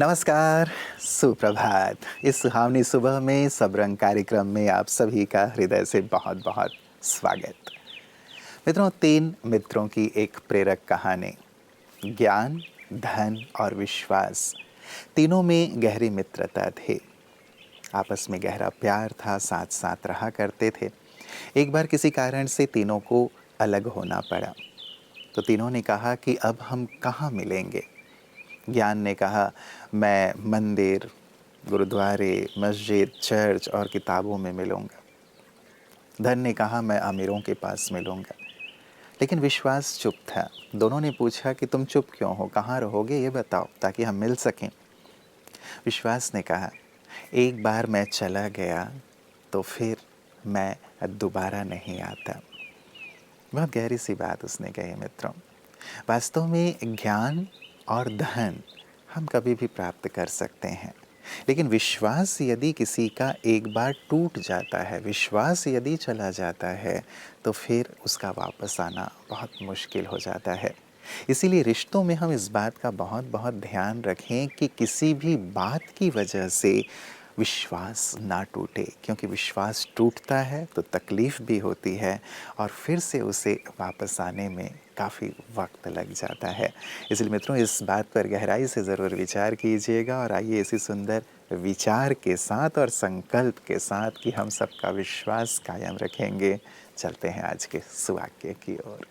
नमस्कार, सुप्रभात। इस सुहावनी सुबह में सब रंग कार्यक्रम में आप सभी का हृदय से बहुत-बहुत स्वागत। मित्रों, 3 मित्रों की एक प्रेरक कहानी। ज्ञान, धन और विश्वास, तीनों में गहरी मित्रता थी। आपस में गहरा प्यार था, साथ-साथ रहा करते थे। एक बार किसी कारण से तीनों को अलग होना पड़ा, तो तीनों ने कहा कि अब हम कहाँ मिलेंगे? ज्ञान ने कहा, मैं मंदिर, गुरुद्वारे, मस्जिद, चर्च और किताबों में मिलूँगा। धन ने कहा, मैं अमीरों के पास मिलूँगा। लेकिन विश्वास चुप था। दोनों ने पूछा कि तुम चुप क्यों हो? कहाँ रहोगे ये बताओ ताकि हम मिल सकें। विश्वास ने कहा, एक बार मैं चला गया तो फिर मैं दोबारा नहीं आता। बहुत गहरी सी बात उसने कही मित्रों। वास्तव में ज्ञान और धन हम कभी भी प्राप्त कर सकते हैं, लेकिन विश्वास यदि किसी का एक बार टूट जाता है, विश्वास यदि चला जाता है, तो फिर उसका वापस आना बहुत मुश्किल हो जाता है। इसीलिए रिश्तों में हम इस बात का बहुत-बहुत ध्यान रखें कि किसी भी बात की वजह से विश्वास ना टूटे, क्योंकि विश्वास टूटता है तो तकलीफ़ भी होती है और फिर से उसे वापस आने में काफ़ी वक्त लग जाता है। इसलिए मित्रों, इस बात पर गहराई से ज़रूर विचार कीजिएगा और आइए इसी सुंदर विचार के साथ और संकल्प के साथ कि हम सबका विश्वास कायम रखेंगे, चलते हैं आज के सुवाक्य की ओर।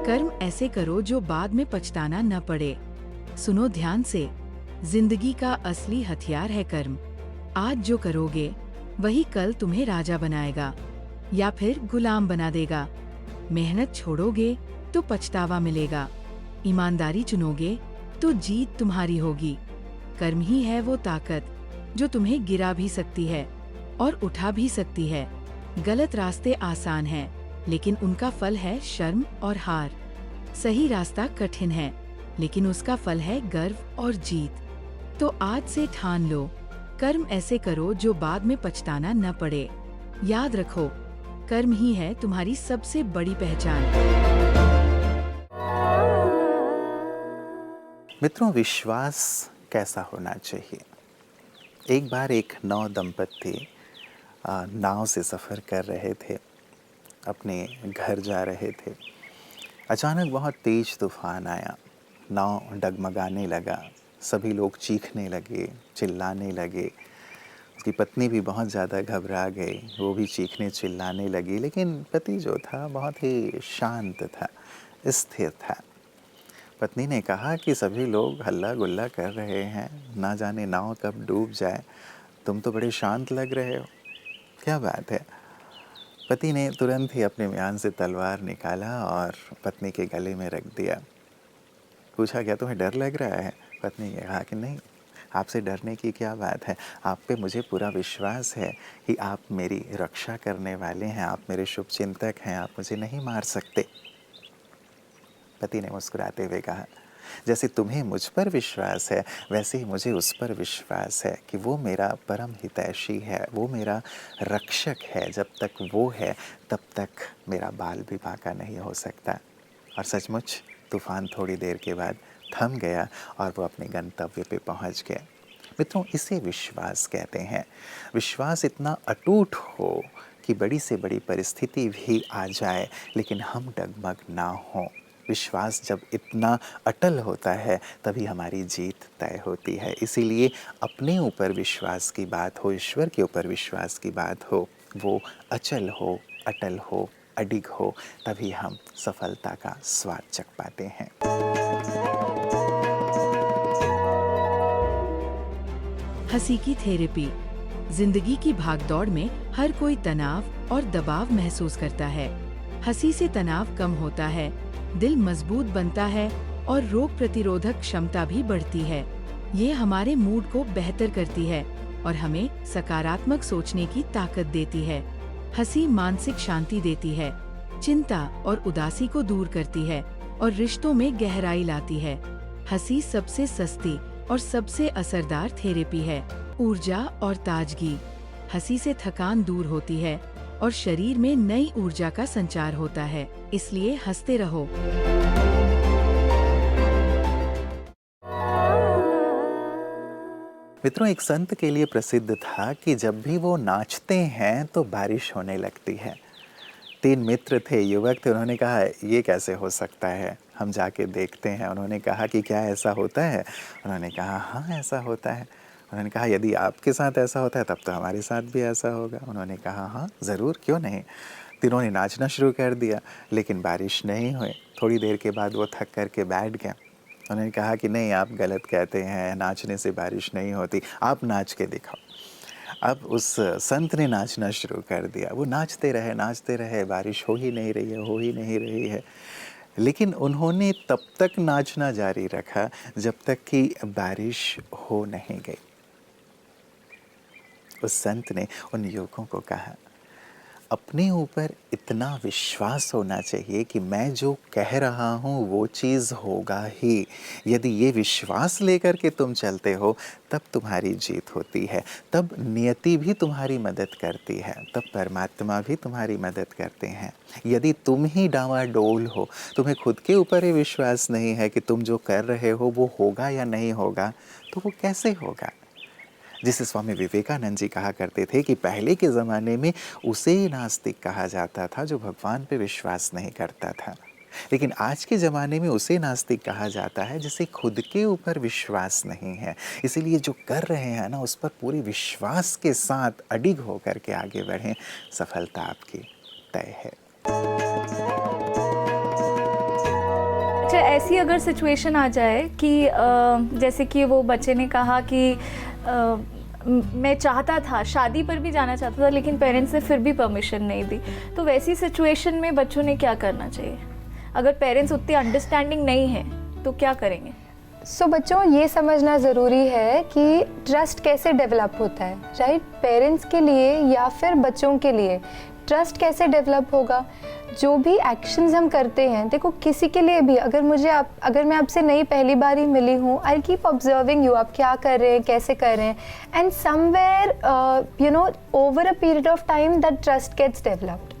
कर्म ऐसे करो जो बाद में पछताना न पड़े। सुनो ध्यान से, जिंदगी का असली हथियार है कर्म। आज जो करोगे वही कल तुम्हें राजा बनाएगा या फिर गुलाम बना देगा। मेहनत छोड़ोगे तो पछतावा मिलेगा। ईमानदारी चुनोगे तो जीत तुम्हारी होगी। कर्म ही है वो ताकत जो तुम्हें गिरा भी सकती है और उठा भी सकती है। गलत रास्ते आसान हैं, लेकिन उनका फल है शर्म और हार। सही रास्ता कठिन है, लेकिन उसका फल है गर्व और जीत। तो आज से ठान लो, कर्म ऐसे करो जो बाद में पछताना न पड़े। याद रखो, कर्म ही है तुम्हारी सबसे बड़ी पहचान। मित्रों, विश्वास कैसा होना चाहिए? एक बार एक नौ दंपत्ति नाव से सफ़र कर रहे थे, अपने घर जा रहे थे। अचानक बहुत तेज़ तूफ़ान आया, नाव डगमगाने लगा, सभी लोग चीखने लगे, चिल्लाने लगे। उसकी पत्नी भी बहुत ज़्यादा घबरा गई, वो भी चीखने चिल्लाने लगी, लेकिन पति जो था बहुत ही शांत था, स्थिर था। पत्नी ने कहा कि सभी लोग हल्ला गुल्ला कर रहे हैं, ना जाने नाव कब डूब जाए, तुम तो बड़े शांत लग रहे हो, क्या बात है? पति ने तुरंत ही अपने म्यान से तलवार निकाला और पत्नी के गले में रख दिया। पूछा, क्या तुम्हें डर लग रहा है? पत्नी ने कहा कि नहीं, आपसे डरने की क्या बात है, आप पे मुझे पूरा विश्वास है कि आप मेरी रक्षा करने वाले हैं, आप मेरे शुभचिंतक हैं, आप मुझे नहीं मार सकते। पति ने मुस्कुराते हुए कहा, जैसे तुम्हें मुझ पर विश्वास है, वैसे ही मुझे उस पर विश्वास है कि वो मेरा परम हितैषी है, वो मेरा रक्षक है। जब तक वो है तब तक मेरा बाल भी बांका नहीं हो सकता। और सचमुच तूफ़ान थोड़ी देर के बाद थम गया और वो अपने गंतव्य पे पहुंच गए। मित्रों, इसे विश्वास कहते हैं। विश्वास इतना अटूट हो कि बड़ी से बड़ी परिस्थिति भी आ जाए, लेकिन हम डगमग ना हों। विश्वास जब इतना अटल होता है, तभी हमारी जीत तय होती है। इसीलिए अपने ऊपर विश्वास की बात हो, ईश्वर के ऊपर विश्वास की बात हो, वो अचल हो, अटल हो, अडिग हो, तभी हम सफलता का स्वाद चख पाते हैं। हंसी की थेरेपी। जिंदगी की भागदौड़ में हर कोई तनाव और दबाव महसूस करता है। हंसी से तनाव कम होता है, दिल मजबूत बनता है और रोग प्रतिरोधक क्षमता भी बढ़ती है। ये हमारे मूड को बेहतर करती है और हमें सकारात्मक सोचने की ताकत देती है। हंसी मानसिक शांति देती है, चिंता और उदासी को दूर करती है और रिश्तों में गहराई लाती है। हंसी सबसे सस्ती और सबसे असरदार थेरेपी है। ऊर्जा और ताजगी। हंसी से थकान दूर होती है और शरीर में नई ऊर्जा का संचार होता है। इसलिए हंसते रहो। मित्रों, एक संत के लिए प्रसिद्ध था कि जब भी वो नाचते हैं तो बारिश होने लगती है। 3 मित्र थे, युवक थे, उन्होंने कहा ये कैसे हो सकता है, हम जाके देखते हैं। उन्होंने कहा कि क्या ऐसा होता है? उन्होंने कहा हाँ, ऐसा होता है। उन्होंने कहा यदि आपके साथ ऐसा होता है तब तो हमारे साथ भी ऐसा होगा। उन्होंने कहा हाँ ज़रूर, क्यों नहीं। तीनों ने नाचना शुरू कर दिया, लेकिन बारिश नहीं हुई। थोड़ी देर के बाद वो थक कर के बैठ गए। उन्होंने कहा कि नहीं, आप गलत कहते हैं, नाचने से बारिश नहीं होती, आप नाच के दिखाओ। अब उस संत ने नाचना शुरू कर दिया। वो नाचते रहे, बारिश हो ही नहीं रही है, हो ही नहीं रही है। लेकिन उन्होंने तब तक नाचना जारी रखा जब तक कि बारिश हो नहीं गई। उस संत ने उन युवकों को कहा, अपने ऊपर इतना विश्वास होना चाहिए कि मैं जो कह रहा हूँ वो चीज़ होगा ही। यदि ये विश्वास लेकर के तुम चलते हो तब तुम्हारी जीत होती है, तब नियति भी तुम्हारी मदद करती है, तब परमात्मा भी तुम्हारी मदद करते हैं। यदि तुम ही डावाडोल हो, तुम्हें खुद के ऊपर ही विश्वास नहीं है कि तुम जो कर रहे हो वो होगा या नहीं होगा, तो वो कैसे होगा। जिसे स्वामी विवेकानंद जी कहा करते थे कि पहले के ज़माने में उसे ही नास्तिक कहा जाता था जो भगवान पे विश्वास नहीं करता था, लेकिन आज के ज़माने में उसे नास्तिक कहा जाता है जिसे खुद के ऊपर विश्वास नहीं है। इसीलिए जो कर रहे हैं ना, उस पर पूरी विश्वास के साथ अडिग होकर के आगे बढ़ें, सफलता आपकी तय है। अच्छा, ऐसी अगर सिचुएशन आ जाए कि जैसे कि वो बच्चे ने कहा कि मैं चाहता था, शादी पर भी जाना चाहता था, लेकिन पेरेंट्स ने फिर भी परमिशन नहीं दी, तो वैसी सिचुएशन में बच्चों ने क्या करना चाहिए? अगर पेरेंट्स उतनी अंडरस्टैंडिंग नहीं है तो क्या करेंगे? बच्चों, ये समझना ज़रूरी है कि ट्रस्ट कैसे डेवलप होता है, राइट? पेरेंट्स के लिए या फिर बच्चों के लिए ट्रस्ट कैसे डेवलप होगा? जो भी एक्शंस हम करते हैं, देखो किसी के लिए भी, अगर मैं आपसे नई पहली बार ही मिली हूँ, आई कीप ऑब्जर्विंग यू, आप क्या कर रहे हैं, कैसे कर रहे हैं, and somewhere over a period of time that trust gets developed,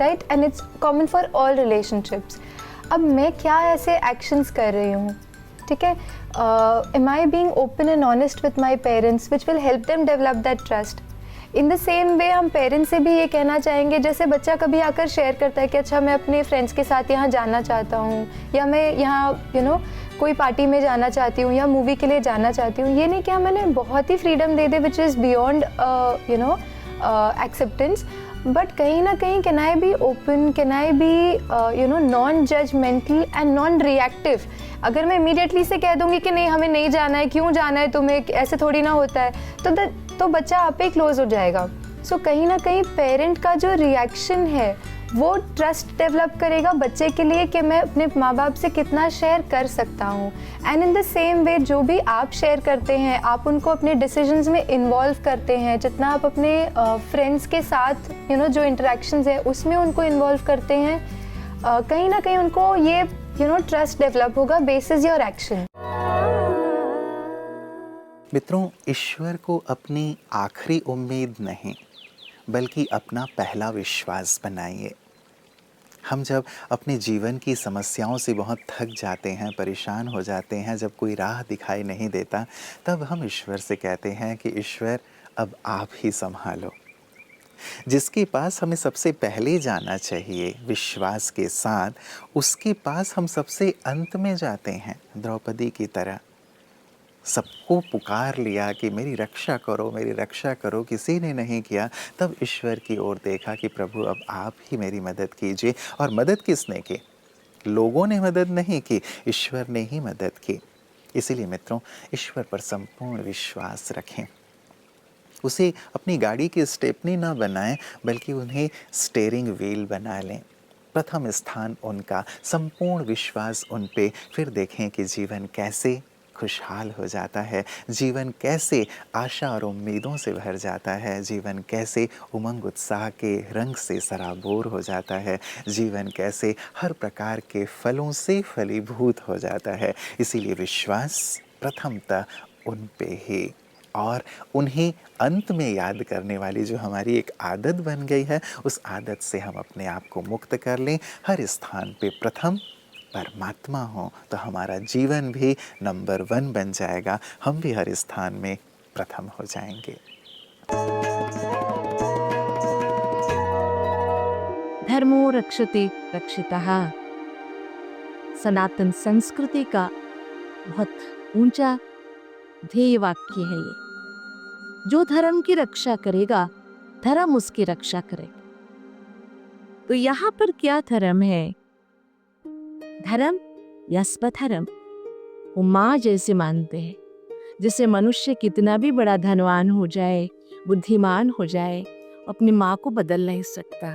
right? And it's common for all relationships. अब मैं क्या ऐसे एक्शंस कर रही हूँ, ठीक है? Am I being open and honest with my parents which will help them develop that trust. In the same way हम पेरेंट्स से भी ये कहना चाहेंगे, जैसे बच्चा कभी आकर शेयर करता है कि अच्छा मैं अपने फ्रेंड्स के साथ यहाँ जाना चाहता हूँ, या मैं यहाँ कोई पार्टी में जाना चाहती हूँ, या मूवी के लिए जाना चाहती हूँ। ये नहीं कि हमें बहुत ही फ्रीडम दे दे which is beyond acceptance, but कहीं ना कहीं can I be open, can I be non judgemental and non reactive. अगर मैं इमीडिएटली से कह दूंगी कि नहीं हमें नहीं जाना है, क्यों जाना है तुम्हें, ऐसे थोड़ी ना होता है, तो बच्चा आप ही क्लोज हो जाएगा। सो कहीं ना कहीं पेरेंट का जो रिएक्शन है वो ट्रस्ट डेवलप करेगा बच्चे के लिए कि मैं अपने माँ बाप से कितना शेयर कर सकता हूँ। एंड इन द सेम वे जो भी आप शेयर करते हैं, आप उनको अपने डिसीजंस में इन्वॉल्व करते हैं, जितना आप अपने फ्रेंड्स के साथ जो इंटरेक्शंस है उसमें उनको इन्वॉल्व करते हैं, कहीं ना कहीं उनको ये ट्रस्ट डेवलप होगा बेसिस योर एक्शन। मित्रों, ईश्वर को अपनी आखिरी उम्मीद नहीं बल्कि अपना पहला विश्वास बनाइए। हम जब अपने जीवन की समस्याओं से बहुत थक जाते हैं, परेशान हो जाते हैं, जब कोई राह दिखाई नहीं देता, तब हम ईश्वर से कहते हैं कि ईश्वर अब आप ही संभालो। जिसके पास हमें सबसे पहले जाना चाहिए विश्वास के साथ, उसके पास हम सबसे अंत में जाते हैं। द्रौपदी की तरह सबको पुकार लिया कि मेरी रक्षा करो, मेरी रक्षा करो, किसी ने नहीं किया। तब ईश्वर की ओर देखा कि प्रभु अब आप ही मेरी मदद कीजिए। और मदद किसने की? लोगों ने मदद नहीं की, ईश्वर ने ही मदद की। इसीलिए मित्रों, ईश्वर पर संपूर्ण विश्वास रखें। उसे अपनी गाड़ी की स्टेपनी ना बनाएं, बल्कि उन्हें स्टीयरिंग व्हील बना लें। प्रथम स्थान उनका, संपूर्ण विश्वास उन पे। फिर देखें कि जीवन कैसे खुशहाल हो जाता है, जीवन कैसे आशा और उम्मीदों से भर जाता है, जीवन कैसे उमंग उत्साह के रंग से सराबोर हो जाता है, जीवन कैसे हर प्रकार के फलों से फलीभूत हो जाता है। इसीलिए विश्वास प्रथमतः उन पे ही, और उन्हें अंत में याद करने वाली जो हमारी एक आदत बन गई है, उस आदत से हम अपने आप को मुक्त कर लें। हर स्थान पे प्रथम परमात्मा हो तो हमारा जीवन भी नंबर 1 बन जाएगा। हम भी हर स्थान में प्रथम हो जाएंगे। धर्मो रक्षते रक्षितः, सनातन संस्कृति का बहुत ऊंचा ध्येय वाक्य है ये। जो धर्म की रक्षा करेगा, धर्म उसकी रक्षा करेगा। तो यहाँ पर क्या धर्म है? धर्म या स्वधर्म वो माँ जैसे मानते हैं। जैसे मनुष्य कितना भी बड़ा धनवान हो जाए, बुद्धिमान हो जाए, अपनी माँ को बदल नहीं सकता,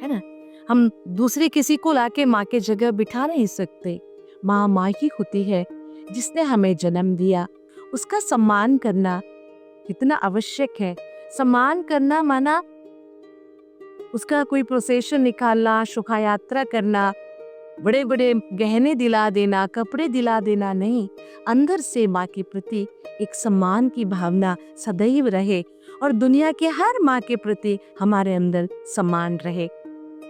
है ना। हम दूसरे किसी को लाके माँ के जगह बिठा नहीं सकते। माँ माँ ही होती है, जिसने हमें जन्म दिया। उसका सम्मान करना कितना आवश्यक है। सम्मान करना माना उसका कोई प्रोसेशन निकालना, शोभा यात्रा करना, बड़े बड़े गहने दिला देना, कपड़े दिला देना नहीं। अंदर से माँ के प्रति एक सम्मान की भावना सदैव रहे और दुनिया के हर माँ के प्रति हमारे अंदर सम्मान रहे।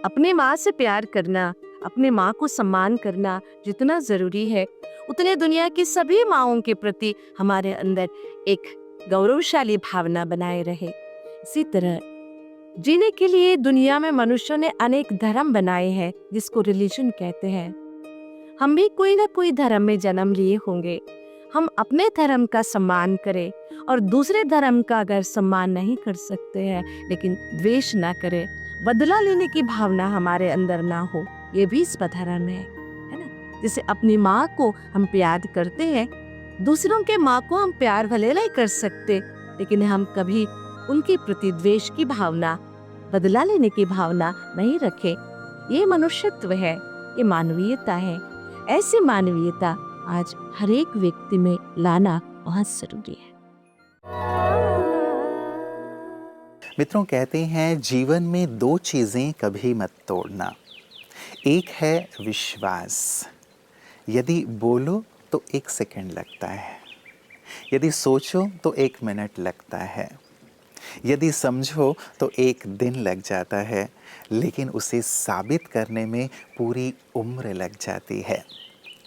अपने माँ से प्यार करना, अपने माँ को सम्मान करना जितना जरूरी है, उतने दुनिया की सभी माँओं के प्रति हमारे अंदर एक गौरवशाली भावना बनाए रहे। इसी तरह जीने के लिए दुनिया में मनुष्यों ने अनेक धर्म बनाए हैं, जिसको रिलीजन कहते हैं। हम भी कोई ना कोई धर्म में जन्म लिए होंगे। हम अपने धर्म का सम्मान करें और दूसरे धर्म का अगर सम्मान नहीं कर सकते हैं, लेकिन द्वेष ना करें, बदला लेने की भावना हमारे अंदर ना हो, ये भी स्वधर्म है ना। जैसे अपनी माँ को हम प्यार करते हैं, दूसरों के माँ को हम प्यार भले नहीं कर सकते, लेकिन हम कभी उनके प्रति द्वेष की भावना, बदला लेने की भावना नहीं रखे। ये मनुष्यत्व है, ये मानवीयता है। ऐसी मानवीयता आज हर एक व्यक्ति में लाना बहुत जरूरी है। मित्रों, कहते हैं जीवन में दो चीज़ें कभी मत तोड़ना। एक है विश्वास। यदि बोलो तो 1 सेकंड लगता है, यदि सोचो तो 1 मिनट लगता है, यदि समझो तो 1 दिन लग जाता है, लेकिन उसे साबित करने में पूरी उम्र लग जाती है।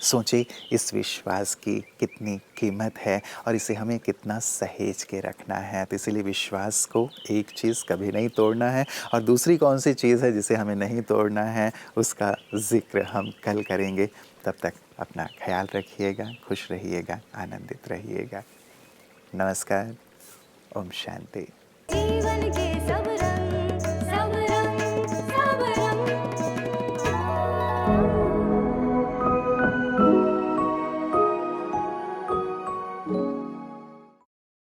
सोचें इस विश्वास की कितनी कीमत है और इसे हमें कितना सहेज के रखना है। तो इसीलिए विश्वास को एक चीज़ कभी नहीं तोड़ना है। और दूसरी कौन सी चीज़ है जिसे हमें नहीं तोड़ना है, उसका जिक्र हम कल करेंगे। तब तक अपना ख्याल रखिएगा, खुश रहिएगा, आनंदित रहिएगा। नमस्कार। ओम शांति। जीवन के सब रंग, सब रंग, सब रंग।